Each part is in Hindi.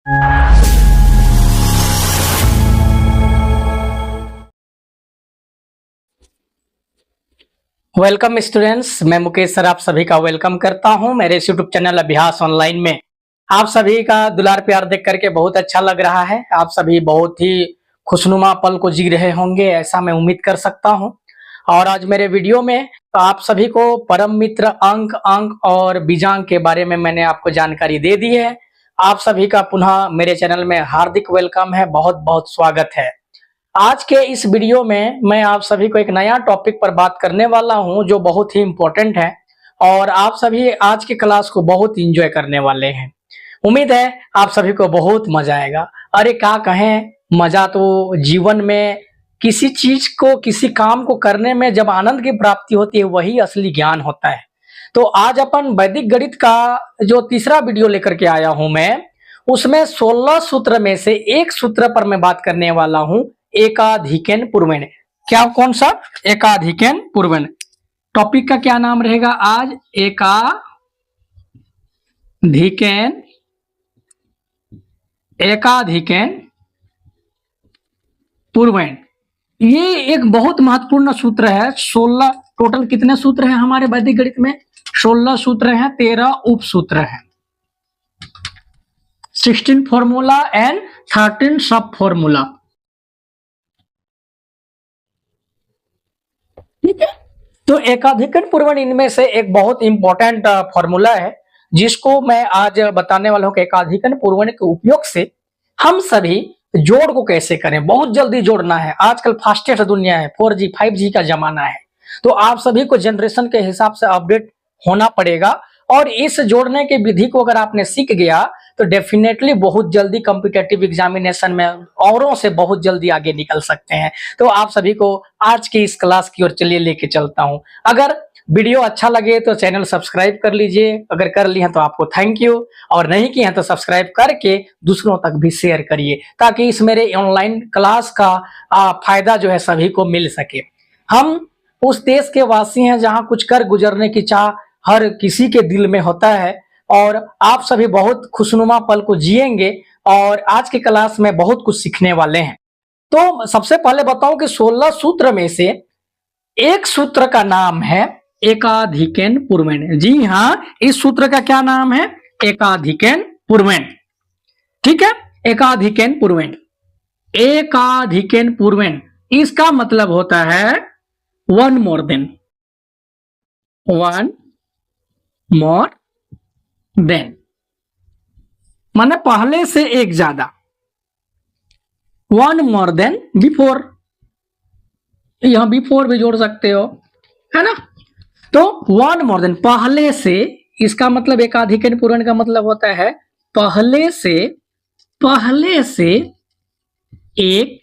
वेलकम स्टूडेंट्स, मैं मुकेश सर आप सभी का वेलकम करता हूं मेरे यूट्यूब चैनल अभ्यास ऑनलाइन में। आप सभी का दुलार प्यार देख करके बहुत अच्छा लग रहा है। आप सभी बहुत ही खुशनुमा पल को जी रहे होंगे, ऐसा मैं उम्मीद कर सकता हूं। और आज मेरे वीडियो में आप सभी को परम मित्र अंक और बीजांग के बारे में मैंने आपको जानकारी दे दी है। आप सभी का पुनः मेरे चैनल में हार्दिक वेलकम है, बहुत बहुत स्वागत है। आज के इस वीडियो में मैं आप सभी को एक नया टॉपिक पर बात करने वाला हूं जो बहुत ही इम्पोर्टेंट है और आप सभी आज की क्लास को बहुत एंजॉय करने वाले हैं। उम्मीद है आप सभी को बहुत मजा आएगा। अरे क्या कहें, मजा तो जीवन में किसी चीज को, किसी काम को करने में जब आनंद की प्राप्ति होती है वही असली ज्ञान होता है। तो आज अपन वैदिक गणित का जो तीसरा वीडियो लेकर के आया हूं मैं, उसमें 16 सूत्र में से एक सूत्र पर मैं बात करने वाला हूं, एकाधिकन पूर्वण। क्या, कौन सा? एकाधिकन पूर्वण। टॉपिक का क्या नाम रहेगा आज? एकाधिकन पूर्वण। ये एक बहुत महत्वपूर्ण सूत्र है। 16 टोटल कितने सूत्र हैं हमारे वैदिक गणित में? 16 सूत्र हैं, 13 उप सूत्र हैं, 16 फॉर्मूला एंड 13 सब फॉर्मूला। ठीक है, तो एकाधिकन पूर्वण इनमें से एक बहुत इंपॉर्टेंट फॉर्मूला है जिसको मैं आज बताने वाला हूं कि एकाधिकन पूर्वण के उपयोग से हम सभी जोड़ को कैसे करें। बहुत जल्दी जोड़ना है, आजकल फास्टेस्ट दुनिया है, 4G 5G का जमाना है, तो आप सभी को जनरेशन के हिसाब से अपडेट होना पड़ेगा। और इस जोड़ने की विधि को अगर आपने सीख गया तो डेफिनेटली बहुत जल्दी कॉम्पिटिटिव एग्जामिनेशन में औरों से बहुत जल्दी आगे निकल सकते हैं। तो आप सभी को आज की इस क्लास की ओर चलिए लेके चलता हूं। अगर वीडियो अच्छा लगे तो चैनल सब्सक्राइब कर लीजिए, अगर कर लिए हैं तो आपको थैंक यू, और नहीं किए हैं तो सब्सक्राइब करके दूसरों तक भी शेयर करिए ताकि इस मेरे ऑनलाइन क्लास का फायदा जो है सभी को मिल सके। हम उस देश के वासी हैं जहां कुछ कर गुजरने की चाह हर किसी के दिल में होता है, और आप सभी बहुत खुशनुमा पल को जिएंगे और आज की क्लास में बहुत कुछ सीखने वाले हैं। तो सबसे पहले बताऊं कि 16 सूत्र में से एक सूत्र का नाम है एकाधिकन पूर्वण। जी हाँ, इस सूत्र का क्या नाम है? एकाधिकन पूर्वण। ठीक है, एकाधिकन पूर्वण। एकाधिकन पूर्वण इसका मतलब होता है one more than, one more than माने पहले से एक ज्यादा, वन मोर देन बिफोर। यहां बिफोर भी जोड़ सकते हो, है ना। तो वन मोर देन पहले से, इसका मतलब एकाधिकन पूर्वण का मतलब होता है पहले से एक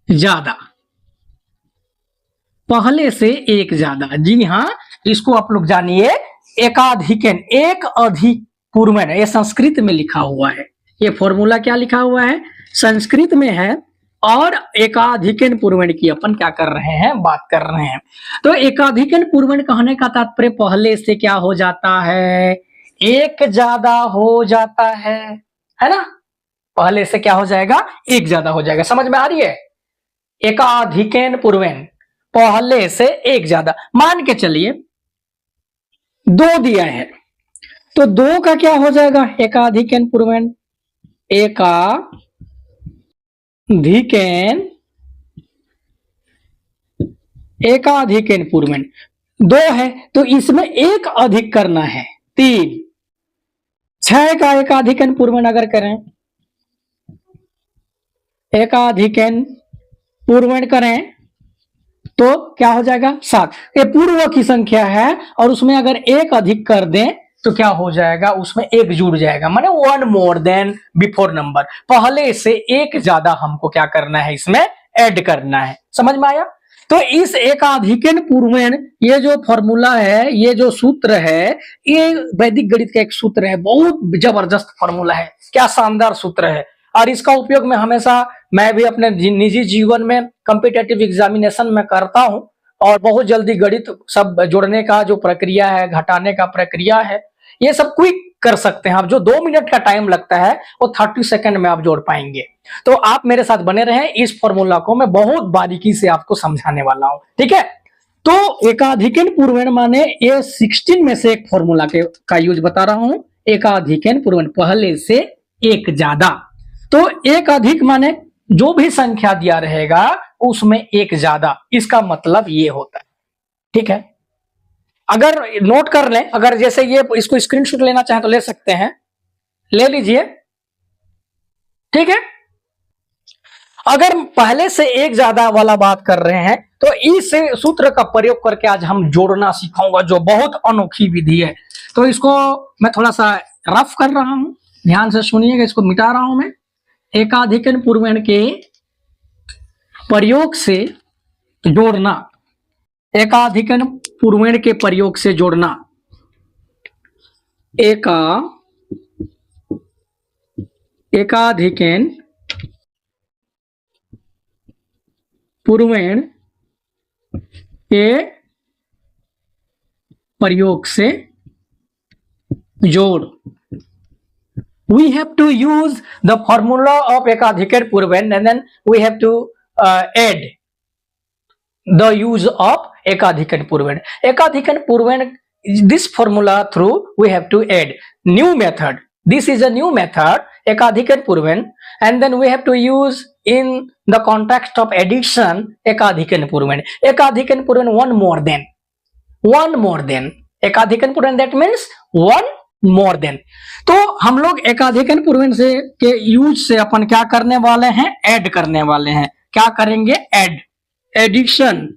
ज्यादा, पहले से एक ज्यादा। जी हाँ, इसको आप लोग जानिए एकाधिकन, एक अधिक पूर्वण। ये संस्कृत में लिखा हुआ है, ये फॉर्मूला क्या लिखा हुआ है? संस्कृत में है। और एकाधिकन पूर्वण की अपन क्या कर रहे हैं? बात कर रहे हैं। तो एकाधिकन पूर्वण कहने का तात्पर्य पहले से क्या हो जाता है? एक ज्यादा हो जाता है ना। पहले से क्या हो जाएगा? एक ज्यादा हो जाएगा। समझ में आ रही है? एकाधिकन पूर्वण पहले से एक ज्यादा। मान के चलिए 2 दिया है तो 2 का क्या हो जाएगा? एकाधिकन पूर्वण। एकाधिकन पूर्वण 2 है तो इसमें एक अधिक करना है, 3। 6 का एकाधिकन पूर्वण अगर करें, एकाधिकन पूर्वण करें तो क्या हो जाएगा? 7। ये पूर्व की संख्या है और उसमें अगर एक अधिक कर दें तो क्या हो जाएगा? उसमें एक जुड़ जाएगा, माने one more than before number. पहले से एक ज्यादा हमको क्या करना है? इसमें ऐड करना है। समझ में आया? तो इस एकाधिकन पूर्वण, ये जो फॉर्मूला है, ये जो सूत्र है, ये वैदिक गणित का एक सूत्र है। बहुत जबरदस्त फॉर्मूला है, क्या शानदार सूत्र है। और इसका उपयोग मैं भी अपने निजी जीवन में कॉम्पिटिटिव एग्जामिनेशन में करता हूं। और बहुत जल्दी गणित सब जोड़ने का जो प्रक्रिया है, घटाने का प्रक्रिया है, ये सब क्विक कर सकते हैं आप। जो 2 मिनट का टाइम लगता है वो 30 सेकंड में आप जोड़ पाएंगे। तो आप मेरे साथ बने रहें, इस फॉर्मूला को मैं बहुत बारीकी से आपको समझाने वाला हूं, ठीक है। तो एकाधिकन पूर्वण माने ये 16 में से एक फॉर्मूला का यूज बता रहा हूं। एकाधिकन पूर्वण, पहले से एक ज्यादा। तो एक अधिक माने जो भी संख्या दिया रहेगा उसमें एक ज्यादा, इसका मतलब ये होता है, ठीक है। अगर नोट कर लें, अगर जैसे ये इसको स्क्रीनशॉट लेना चाहें तो ले सकते हैं, ले लीजिए, ठीक है। अगर पहले से एक ज्यादा वाला बात कर रहे हैं तो इस सूत्र का प्रयोग करके आज हम जोड़ना सीखूंगा, जो बहुत अनोखी विधि है। तो इसको मैं थोड़ा सा रफ कर रहा हूं, ध्यान से सुनिएगा, इसको मिटा रहा हूं मैं। एकाधिकन पूर्वण के प्रयोग से जोड़ना, एकाधिकन पूर्वण के प्रयोग से जोड़ना, एकाधिकन पूर्वण के प्रयोग से जोड़। We have to use the formula of ekadhikan purvan and then we have to add the use of ekadhikan purvan. Ekadhikan purvan, this formula through we have to add new method. This is a new method, ekadhikan purvan, and then we have to use in the context of addition ekadhikan purvan. Ekadhikan purvan, one more than ekadhikan purvan, that means one more than. तो हम लोग एकाधिकन पूर्वण से के यूज से अपन क्या करने वाले हैं, ऐड करने वाले हैं। क्या करेंगे, ऐड, एडिशन,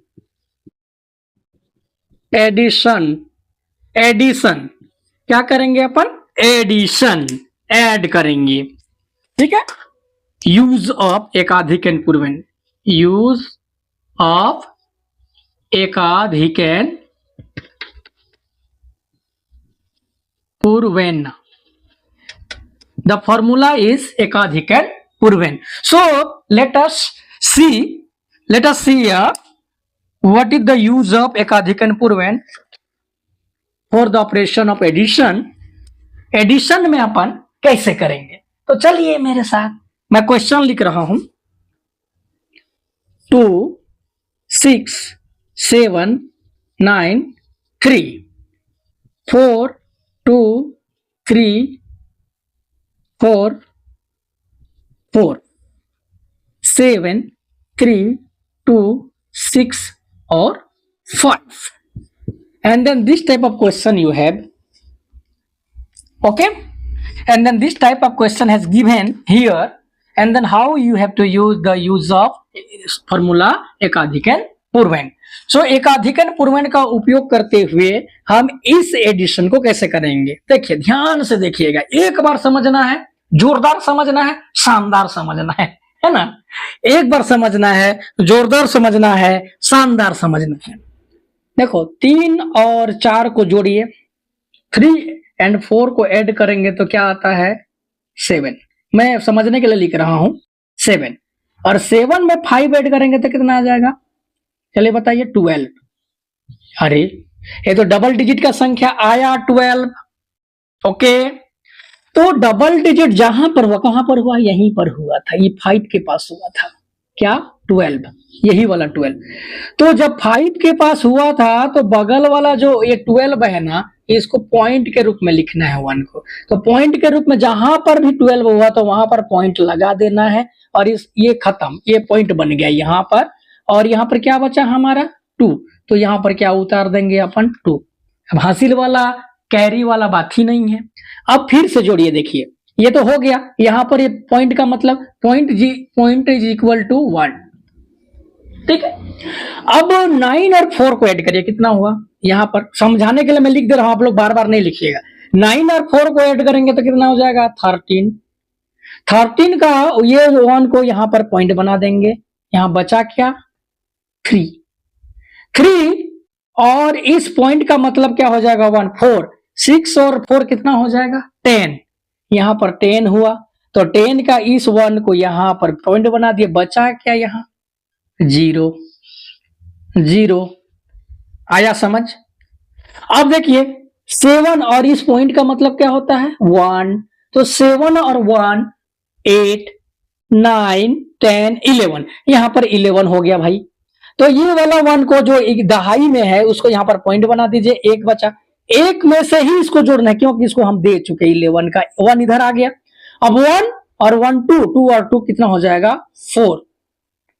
एडिशन क्या करेंगे अपन, एडिशन, ऐड करेंगे, ठीक है। यूज ऑफ एकाधिकन पूर्वण, यूज ऑफ एकाधिकन पूर्वण, the formula is ekadhikan purvan. So let us see here what is the use of ekadhikan purvan for the operation of addition. Addition में अपन कैसे करेंगे, तो चलिए मेरे साथ, मैं क्वेश्चन लिख रहा हूं। 2 6 7 9 3 4 2 3 4 4 7 3 2 6 or 5, and then this type of question you have, okay, and then this type of question has given here, and then how you have to use the use of formula एकाधिकन पूर्वण। सो एकाधिकन पूर्वण का उपयोग करते हुए हम इस एडिशन को कैसे करेंगे, देखिए, ध्यान से देखिएगा, एक बार समझना है, जोरदार समझना है, शानदार समझना है ना। एक बार समझना है, जोरदार समझना है, शानदार समझना है। देखो, 3 और 4 को जोड़िए, 3 और 4 को ऐड करेंगे तो क्या आता है, 7। मैं समझने के लिए लिख रहा हूं 7, और 7 में 5 ऐड करेंगे तो कितना आ जाएगा, चलिए बताइए, 12। अरे ये तो डबल डिजिट का संख्या आया 12, ओके। तो डबल डिजिट जहां पर हुआ, कहां पर हुआ, यहीं पर हुआ था, ये 5 के पास हुआ था, क्या, 12, यही वाला 12। तो जब 5 के पास हुआ था तो बगल वाला जो ये 12 है ना, इसको पॉइंट के रूप में लिखना है 1 को। तो पॉइंट के रूप में जहां पर भी 12 हुआ तो वहां पर पॉइंट लगा देना है, और ये खत्म, ये पॉइंट बन गया यहां पर, और यहां पर क्या बचा हमारा, 2। तो यहां पर क्या उतार देंगे अपन, 2। अब हासिल वाला कैरी वाला बात ही नहीं है। अब फिर से जोड़िए, देखिए, ये तो हो गया, यहां पर ये पॉइंट का मतलब पॉइंट इज इक्वल टू 1, ठीक है। अब 9 और 4 को ऐड करिए, कितना हुआ, यहां पर समझाने के लिए मैं लिख दे रहा हूं, आप लोग बार बार नहीं लिखिएगा। 9 और 4 को ऐड करेंगे तो कितना हो जाएगा, 13। 13 का ये 1 को यहां पर पॉइंट बना देंगे, यहां बचा क्या, 3, और इस पॉइंट का मतलब क्या हो जाएगा, 1, 4, 6 और 4 कितना हो जाएगा, 10। यहां पर 10 हुआ, तो 10 का इस 1 को यहां पर पॉइंट बना दिए, बचा क्या, यहां 0 आया समझ। अब देखिए, 7 और इस पॉइंट का मतलब क्या होता है 1, तो 7 और 1 8 9 10 11, यहां पर 11 हो गया भाई। तो ये वाला 1 को जो एक दहाई में है उसको यहां पर पॉइंट बना दीजिए, एक बचा, एक में से ही इसको जोड़ना है क्योंकि इसको हम दे चुके 11 का 1 इधर आ गया। अब 1 और 1 2, 2 और 2 कितना हो जाएगा 4,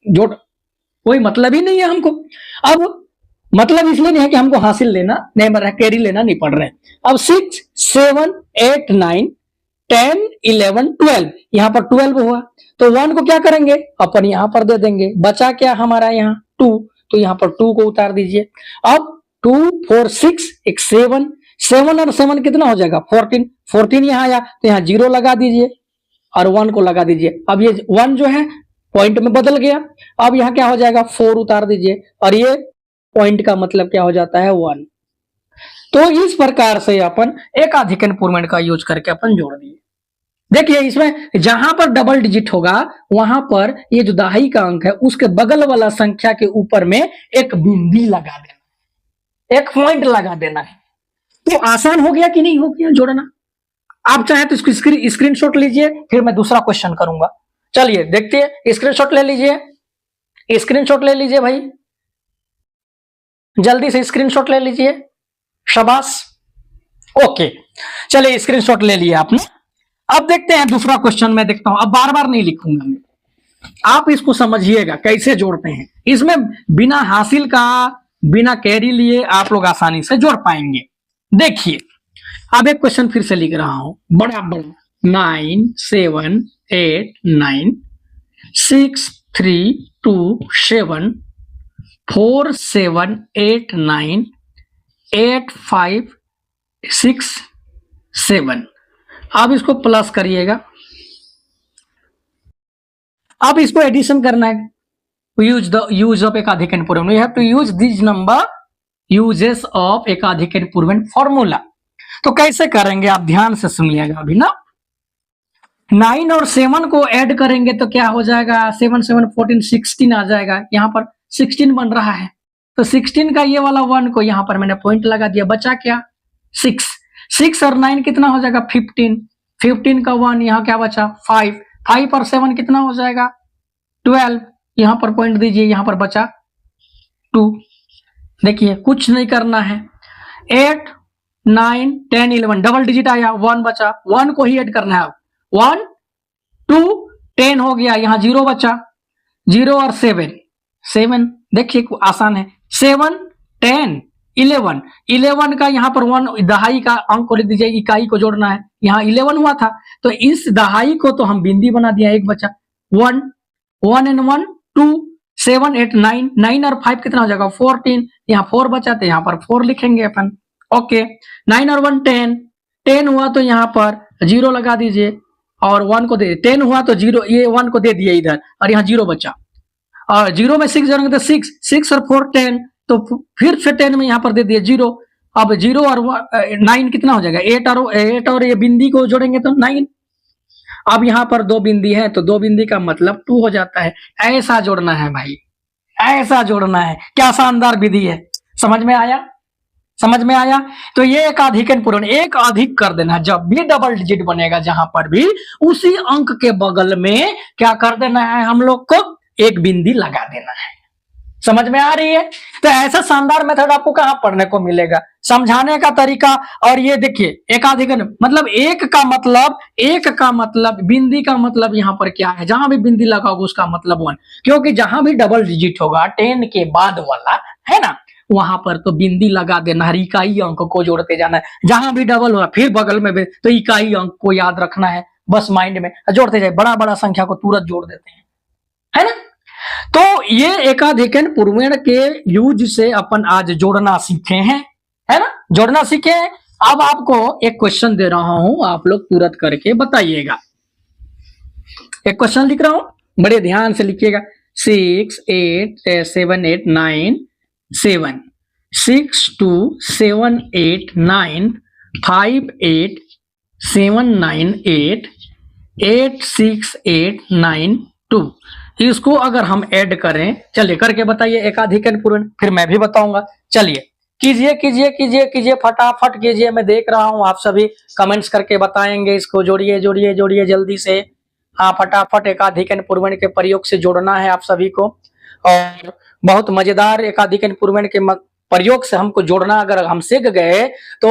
जोड़ कोई मतलब ही नहीं है हमको। अब मतलब इसलिए नहीं है कि हमको हासिल लेना नहीं पड़ रहा है, कैरी लेना नहीं पड़ रहा है। अब 6 7 8 9 10 11 12, यहां पर 12 हुआ, तो 1 को क्या करेंगे अपन यहां पर दे देंगे, बचा क्या हमारा यहाँ 2, तो यहां पर 2 को उतार दीजिए। अब 2 4 6 एक 7, 7 और 7 कितना हो जाएगा 14, 14 यहां आया तो यहां 0 लगा दीजिए और 1 को लगा दीजिए। अब ये 1 जो है पॉइंट में बदल गया, अब यहां क्या हो जाएगा 4 उतार दीजिए और ये पॉइंट का मतलब क्या हो जाता है 1। तो इस प्रकार से अपन एकाधिक पूर्वमेट का यूज करके अपन जोड़ दिए। देखिए इसमें जहां पर डबल डिजिट होगा वहां पर ये जो दहाई का अंक है उसके बगल वाला संख्या के ऊपर में एक बिंदी लगा देना, एक पॉइंट लगा देना है। तो आसान हो गया कि नहीं हो गया जोड़ना। आप चाहे तो इसको स्क्रीनशॉट लीजिए, फिर मैं दूसरा क्वेश्चन करूंगा। चलिए देखते हैं, स्क्रीनशॉट ले लीजिए, स्क्रीनशॉट ले लीजिए भाई, जल्दी से स्क्रीनशॉट ले लीजिए, शाबाश। ओके चलिए स्क्रीनशॉट ले लिया आपने। अब देखते हैं दूसरा क्वेश्चन, मैं देखता हूं, अब बार बार नहीं लिखूंगा मैं, आप इसको समझिएगा कैसे जोड़ते हैं। इसमें बिना हासिल का बिना कैरी लिए आप लोग आसानी से जोड़ पाएंगे। देखिए अब एक क्वेश्चन फिर से लिख रहा हूं, बड़ा बड़ा 9 7 8 9 6 3 2 7 4 7 8 9 8 5 6 7। अब इसको प्लस करिएगा, अब इसको एडिशन करना है। यूज ऑफ एकाधिक पूर्वमेट, you have to use this number uses of एकाधिक पूर्वमेट फॉर्मूला। तो कैसे करेंगे आप ध्यान से सुनिएगा अभी ना। 9 और 7 को ऐड करेंगे तो क्या हो जाएगा 7 7 14 16 आ जाएगा, यहां पर 16 बन रहा है, तो 16 का ये वाला 1 को यहां पर मैंने पॉइंट लगा दिया, बचा क्या 6, 6 और 9 कितना हो जाएगा 15, 15 का 1 यहां क्या बचा 5, 5 और 7 कितना हो जाएगा 12, यहां पर पॉइंट दीजिए, यहां पर बचा 2। देखिए कुछ नहीं करना है, 8 9 10 11 डबल डिजिट आया, 1 बचा, 1 को ही ऐड करना है। 1 2 10 हो गया, यहां 0 बचा, 0 और 7 7, देखिए आसान है, 7 10 11, 11 का यहाँ पर 1 दहाई का अंक को लिख दीजिए, इकाई को जोड़ना है, यहाँ 11 हुआ था तो इस दहाई को तो हम बिंदी बना दिया, एक बचा 1 1 and 1 2 7 8 9 9 और 5 कितना हो जाएगा 14, यहाँ 4 बचा तो यहाँ पर 4 लिखेंगे अपन। ओके 9 और 1 10, 10 हुआ तो यहाँ पर 0 लगा दीजिए और 1 को दे, 10 हुआ तो 0, ये 1 को दे दिए इधर और यहाँ 0 बचा, और 0 में 6 जोड़ेंगे तो 6, 6 और 4 10, तो फिर से 10 में यहाँ पर दे दिए 0। अब 0 और 9 कितना हो जाएगा 8 और ये बिंदी को जोड़ेंगे तो 9। अब यहाँ पर 2 बिंदी है तो 2 बिंदी का मतलब 2 हो जाता है। ऐसा जोड़ना है भाई, ऐसा जोड़ना है। क्या शानदार विधि है, समझ में आया, समझ में आया। तो ये एकाधिक पूर्ण, एक अधिक कर देना है, जब भी डबल डिजिट बनेगा जहां पर भी उसी अंक के बगल में क्या कर देना है हम लोग को, एक बिंदी लगा देना है। समझ में आ रही है। तो ऐसा शानदार मेथड आपको कहां पढ़ने को मिलेगा, समझाने का तरीका। और ये देखिए एकाधिक मतलब एक का मतलब बिंदी का मतलब यहां पर क्या है, जहां भी बिंदी लगा होगा उसका मतलब 1, क्योंकि जहां भी डबल डिजिट होगा 10 के बाद वाला है ना, वहां पर तो बिंदी लगा देना है, इकाई अंक को जोड़ते जाना है। जहां भी डबल होगा फिर बगल में भी तो इकाई अंक को याद रखना है, बस माइंड में जोड़ते जाए, बड़ा बड़ा संख्या को तुरंत जोड़ देते हैं, है ना। तो ये एकाधिक पूर्वमेट के यूज से अपन आज जोड़ना सीखे हैं, है ना, जोड़ना सीखे हैं। अब आपको एक क्वेश्चन दे रहा हूं, आप लोग तुरंत करके बताइएगा। एक क्वेश्चन लिख रहा हूं, बड़े ध्यान से लिखिएगा। 6 8 7 8 9 7 6 2 7 8 9 5 8 7 9 8 8 6 8 9 2। इसको अगर हम ऐड करें, चलिए करके बताइए एकाधिक पूर्ण, फिर मैं भी बताऊंगा। चलिए कीजिए कीजिए कीजिए कीजिए, फटाफट कीजिए। मैं देख रहा हूँ आप सभी कमेंट्स करके बताएंगे। इसको जोड़िए जोड़िए जोड़िए जल्दी से। हाँ, फटाफट एकाधिक एंड पूर्वण के प्रयोग से जोड़ना है आप सभी को, और बहुत मजेदार एकाधिक एंड पूर्वण के प्रयोग से हमको जोड़ना अगर हम सीख गए तो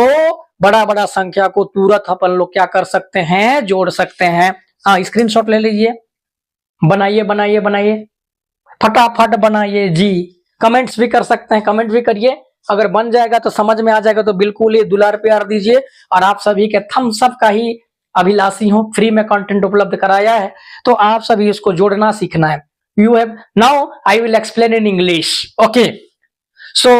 बड़ा बड़ा संख्या को तुरंत अपन लोग क्या कर सकते हैं, जोड़ सकते हैं। हाँ, स्क्रीनशॉट ले लीजिए, बनाइए बनाइए बनाइए, फटाफट बनाइए जी। कमेंट्स भी कर सकते हैं, कमेंट भी करिए। अगर बन जाएगा तो समझ में आ जाएगा तो बिल्कुल ही दुलार प्यार दीजिए। और आप सभी के थम्स अप का ही अभिलाषी हूं, फ्री में कंटेंट उपलब्ध कराया है, तो आप सभी इसको जोड़ना सीखना है। You have now I will explain in English, okay. So,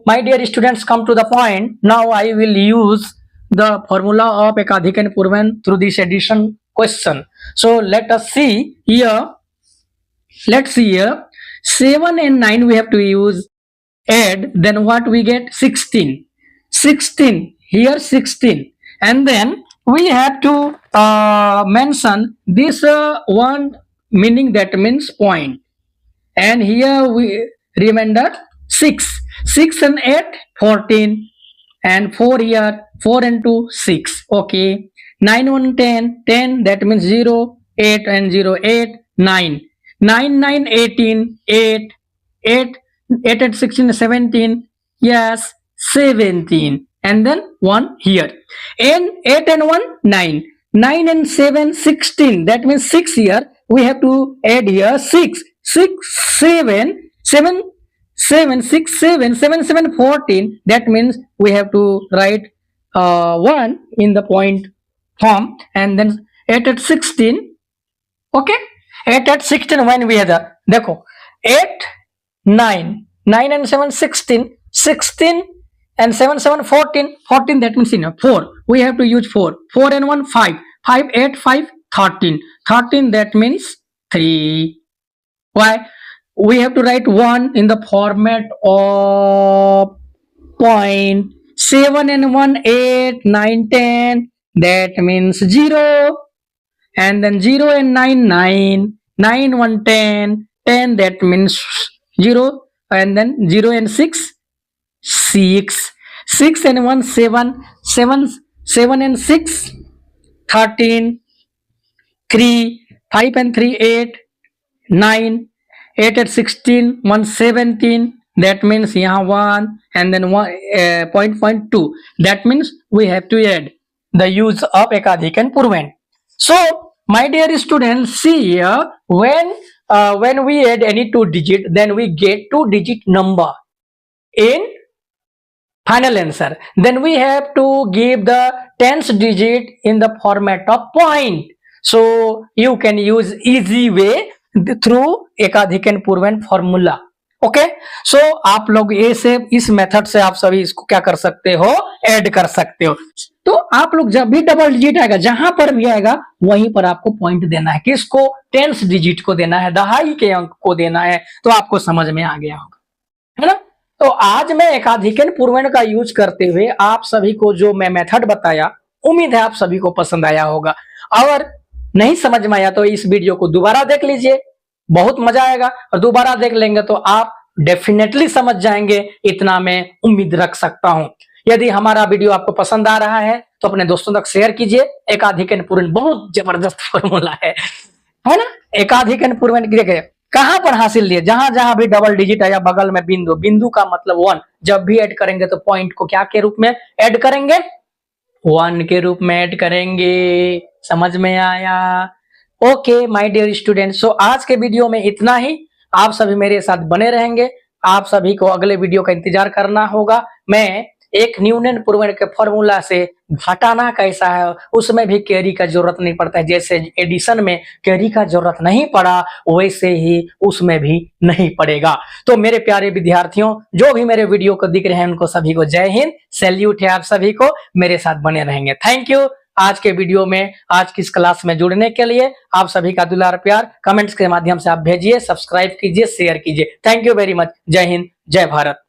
my dear students, come to the point. Now I will use the formula of ekadhik and purvan through this addition question. So, let us see here. Let's see here. 7 and 9 we have to use. Add, then what we get? 16. 16. Here 16. And then we have to mention this one meaning, that means point. And here we remember 6. 6 and 8, 14, and 4 here, 4 and 2, 6, okay. 9 1 10, 10, that means 0, 8 and 0, 8, 9, 9 9 18, 8, 8, 8 and 16, 17, yes, 17, and then 1 here, and 8 and 1, 9, 9 and 7, 16, that means 6 here, we have to add here 6, 6, 7, 7, 7, 6, 7, 7, 7, 14. That means we have to write 1 in the point form, and then 8 at 16. Okay, 8 at 16 when we have the, देखो 8, 9, 9 and 7, 16, 16 and 7, 7, 14, 14, that means 4. We have to use 4. 4 and 1, 5. 5, 8, 5, 13. 13, that means 3. Why? We have to write 1 in the format of point. 7 and 1, 8, 9, 10, that means 0. And then 0 and 9, 9, 9, 1, 10, 10, that means 0. And then 0 and 6, 6. 6 and 1, 7, 7, 7 and 6, 13, 3, 5 and 3, 8, 9, 8 at 16, 1 17, that means यहाँ 1, and then 1 point 2, that means we have to add the use of ekadhik and purvan. So my dear students, see here, when we add any 2 digit, then we get 2 digit number in final answer. Then we have to give the 10th digit in the format of point. So you can use easy way through एकाधिक एंड पूर्वन फॉर्मूला, ओके। सो आप लोग इस मेथड से आप सभी इसको क्या कर सकते हो, ऐड कर सकते हो। तो आप लोग जब भी डबल डिजिट आएगा, जहां पर भी आएगा वहीं पर आपको पॉइंट देना है। किसको? 10th डिजिट को देना है, दहाई के अंक को देना है। तो आपको समझ में आ गया होगा, है ना। तो आज मैं एकाधिक एंड पूर्वन का यूज करते हुए आप सभी को जो मैं मेथड बताया, उम्मीद है आप सभी को पसंद आया होगा। और नहीं समझ में आया तो इस वीडियो को दोबारा देख लीजिए, बहुत मजा आएगा। और दोबारा देख लेंगे तो आप डेफिनेटली समझ जाएंगे, इतना मैं उम्मीद रख सकता हूं। यदि हमारा वीडियो आपको पसंद आ रहा है तो अपने दोस्तों तक शेयर कीजिए। एकाधिक एंड पूर्वन बहुत जबरदस्त फॉर्मूला है ना। एकाधिक एंड पूर्वन देखिए कहां पर हासिल लिए, जहां जहां भी डबल डिजिट आया बगल में बिंदु, बिंदु का मतलब 1, जब भी ऐड करेंगे तो पॉइंट को क्या के रूप में ऐड करेंगे, 1 के रूप में ऐड करेंगे। समझ में आया? ओके माय डियर स्टूडेंट, सो आज के वीडियो में इतना ही। आप सभी मेरे साथ बने रहेंगे, आप सभी को अगले वीडियो का इंतजार करना होगा। मैं एक न्यूनन पूर्वन के फॉर्मूला से घटाना कैसा है उसमें भी कैरी का जरूरत नहीं पड़ता है। जैसे एडिशन में कैरी का जरूरत नहीं पड़ा, वैसे ही उसमें भी नहीं पड़ेगा। तो मेरे प्यारे विद्यार्थियों, जो भी मेरे वीडियो को दिख रहे हैं उनको सभी को जय हिंद, सैल्यूट है आप सभी को। मेरे साथ बने रहेंगे। Thank you. आज के वीडियो में, आज की इस क्लास में जुड़ने के लिए आप सभी का दुलार प्यार कमेंट्स के माध्यम से आप भेजिए, सब्सक्राइब कीजिए, शेयर कीजिए। Thank you very much. जय हिंद, जय भारत।